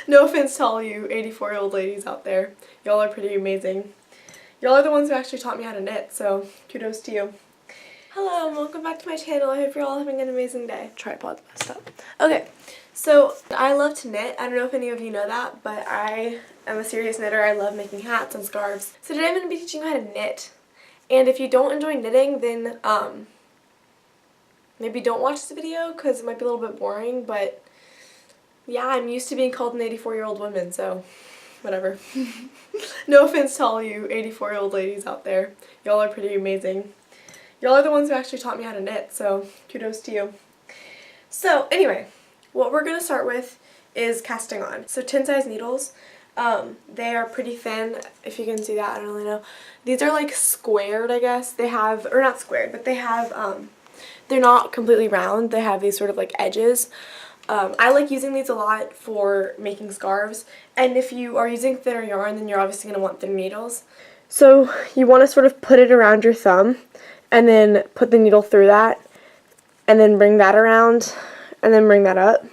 No offense to all you 84-year-old ladies out there. Y'all are pretty amazing. Y'all are the ones who actually taught me how to knit, so kudos to you. Hello and welcome back to my channel. I hope you're all having an amazing day. Tripod's messed up. Okay, so I love to knit. I don't know if any of you know that, but I am a serious knitter. I love making hats and scarves. So today I'm going to be teaching you how to knit. And if you don't enjoy knitting, then maybe don't watch the video because it might be a little bit boring, but yeah, I'm used to being called an 84-year-old woman, so whatever. No offense to all you 84-year-old ladies out there. Y'all are pretty amazing. Y'all are the ones who actually taught me how to knit, so kudos to you. So anyway, what we're going to start with is casting on. So 10 size needles. They are pretty thin, if you can see that, I don't really know. These are like squared, I guess. They have, or not squared, but they have, they're not completely round. They have these sort of like edges. I like using these a lot for making scarves, and if you are using thinner yarn, then you're obviously going to want thinner needles. So you want to sort of put it around your thumb, and then put the needle through that, and then bring that around, and then bring that up,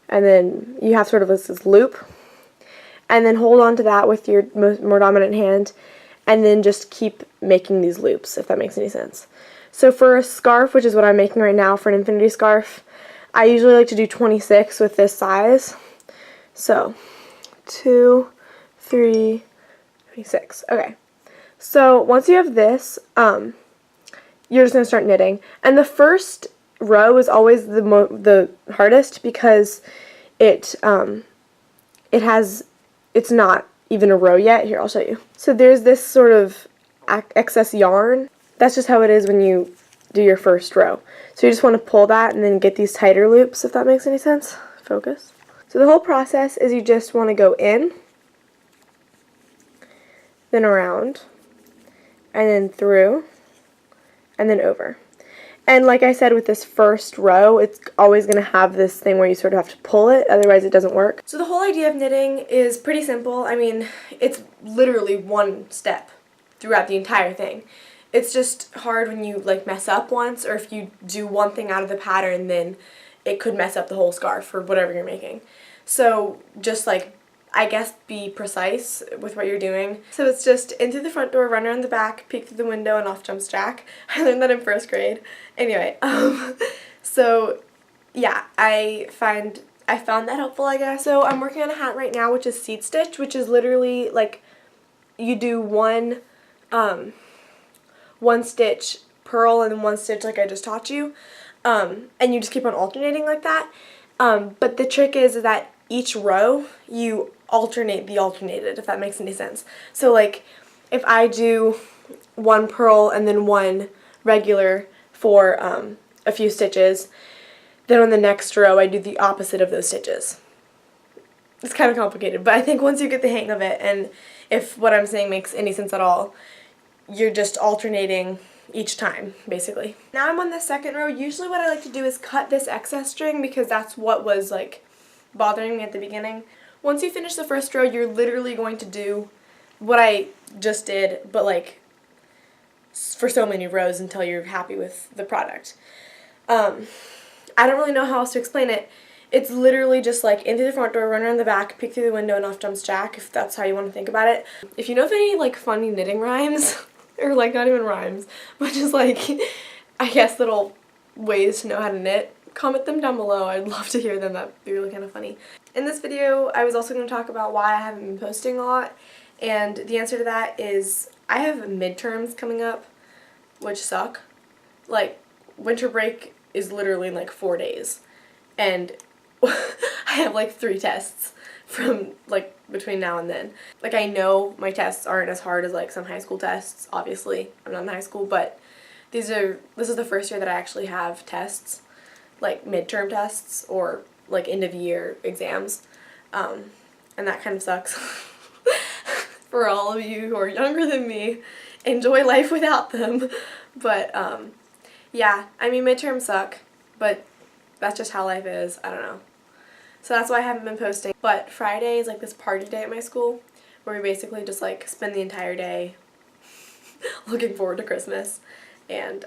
and then you have sort of this loop, and then hold on to that with your more dominant hand, and then just keep making these loops, if that makes any sense. So for a scarf, which is what I'm making right now for an infinity scarf, I usually like to do 26 with this size. So 2, 3, 26. Okay. So once you have this, you're just going to start knitting. And the first row is always the hardest because it's not even a row yet. Here, I'll show you. So there's this sort of excess yarn. That's just how it is when you do your first row. So you just want to pull that and then get these tighter loops, if that makes any sense. Focus. So the whole process is you just want to go in, then around, and then through, and then over. And like I said, with this first row, it's always going to have this thing where you sort of have to pull it, otherwise it doesn't work. So the whole idea of knitting is pretty simple. I mean, it's literally one step throughout the entire thing. It's just hard when you like mess up once, or if you do one thing out of the pattern, then it could mess up the whole scarf or whatever you're making. So just like, I guess, be precise with what you're doing. So it's just in through the front door, run around the back, peek through the window, and off jumps Jack. I learned that in first grade. Anyway, so yeah, I found that helpful, I guess. So I'm working on a hat right now, which is seed stitch, which is literally like you do one stitch purl and then one stitch like I just taught you, and you just keep on alternating like that. But the trick is that each row you alternate the alternated, if that makes any sense. So like if I do one purl and then one regular for a few stitches, then on the next row I do the opposite of those stitches. It's kind of complicated, but I think once you get the hang of it, and if what I'm saying makes any sense at all, you're just alternating each time, basically. Now I'm on the second row. Usually what I like to do is cut this excess string because that's what was like bothering me at the beginning. Once you finish the first row, you're literally going to do what I just did, but like for so many rows until you're happy with the product. I don't really know how else to explain it. It's literally just like in through the front door, run around the back, peek through the window, and off jumps Jack, if that's how you want to think about it. If you know of any like funny knitting rhymes, or like not even rhymes, but just like, I guess little ways to know how to knit, comment them down below. I'd love to hear them. That'd be really kind of funny. In this video, I was also going to talk about why I haven't been posting a lot, and the answer to that is I have midterms coming up, which suck. Like, winter break is literally in like 4 days, and I have like 3 tests from like between now and then. Like, I know my tests aren't as hard as like some high school tests, obviously. I'm not in high school, but this is the first year that I actually have tests, like midterm tests or like end of year exams, and that kind of sucks. For all of you who are younger than me, enjoy life without them. But yeah, I mean, midterms suck, but that's just how life is. I don't know. So that's why I haven't been posting. But Friday is like this party day at my school where we basically just like spend the entire day looking forward to Christmas. And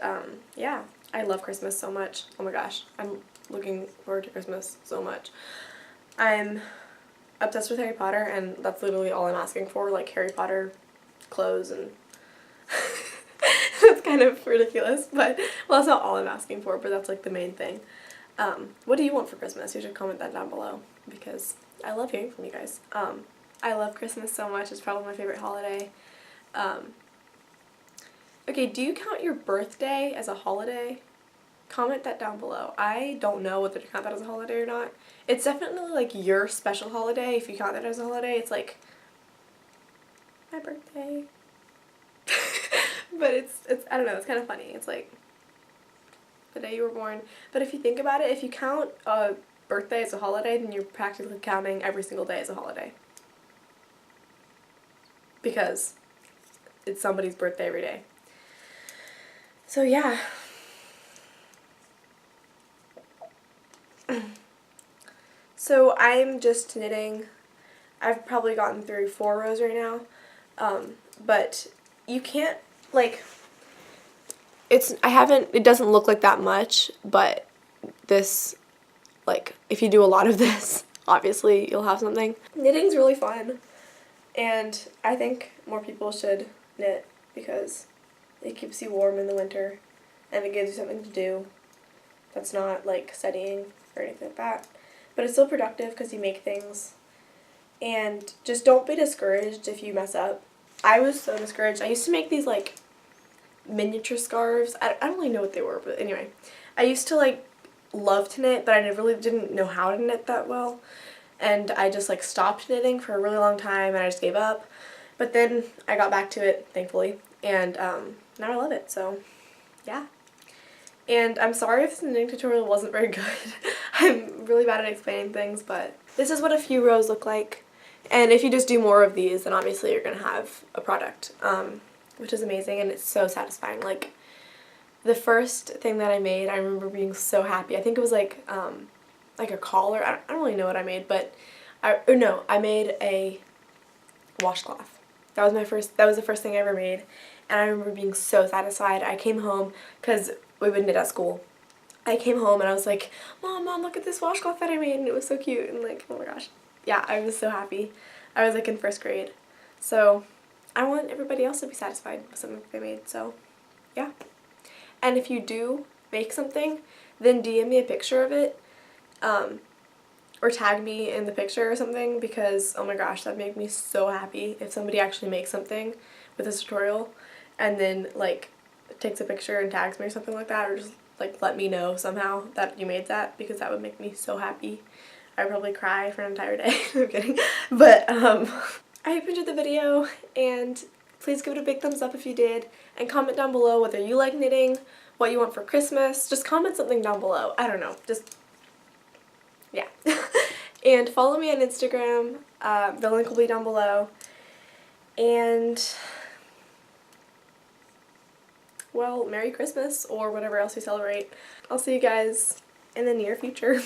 yeah, I love Christmas so much. Oh my gosh, I'm looking forward to Christmas so much. I'm obsessed with Harry Potter, and that's literally all I'm asking for, like Harry Potter clothes, and that's kind of ridiculous, but, well, that's not all I'm asking for, but that's like the main thing. What do you want for Christmas? You should comment that down below, because I love hearing from you guys. I love Christmas so much. It's probably my favorite holiday. Okay, do you count your birthday as a holiday? Comment that down below. I don't know whether to count that as a holiday or not. It's definitely like your special holiday if you count that as a holiday. It's like my birthday. But it's I don't know, it's kind of funny. It's like the day you were born. But if you think about it, if you count a birthday as a holiday, then you're practically counting every single day as a holiday. Because it's somebody's birthday every day. So yeah. So I'm just knitting. I've probably gotten through 4 rows right now. But you can't, like, it doesn't look like that much, but this, like, if you do a lot of this, obviously you'll have something. Knitting's really fun, and I think more people should knit because it keeps you warm in the winter, and it gives you something to do that's not, like, studying or anything like that. But it's still productive because you make things, and just don't be discouraged if you mess up. I was so discouraged. I used to make these, like, miniature scarves. I don't really know what they were, but anyway. I used to, like, love to knit, but I really didn't know how to knit that well. And I just, like, stopped knitting for a really long time, and I just gave up. But then I got back to it, thankfully, and now I love it, so yeah. And I'm sorry if this knitting tutorial wasn't very good. I'm really bad at explaining things, but this is what a few rows look like. And if you just do more of these, then obviously you're going to have a product, which is amazing, and it's so satisfying. Like, the first thing that I made, I remember being so happy. I think it was like a collar. I don't really know what I made, but I made a washcloth. That was the first thing I ever made, and I remember being so satisfied. I came home, because we would knit at school. I came home and I was like, Mom, look at this washcloth that I made, and it was so cute, and like, oh my gosh. Yeah, I was so happy. I was like in 1st grade. So I want everybody else to be satisfied with something they made, so yeah. And if you do make something, then DM me a picture of it, or tag me in the picture or something, because oh my gosh, that'd make me so happy if somebody actually makes something with this tutorial and then like takes a picture and tags me or something like that, or just like let me know somehow that you made that, because that would make me so happy. I'd probably cry for an entire day. I'm kidding. But I hope you enjoyed the video, and please give it a big thumbs up if you did, and comment down below whether you like knitting, what you want for Christmas. Just comment something down below. I don't know. Just, yeah. And follow me on Instagram. The link will be down below. And, well, Merry Christmas, or whatever else you celebrate. I'll see you guys in the near future.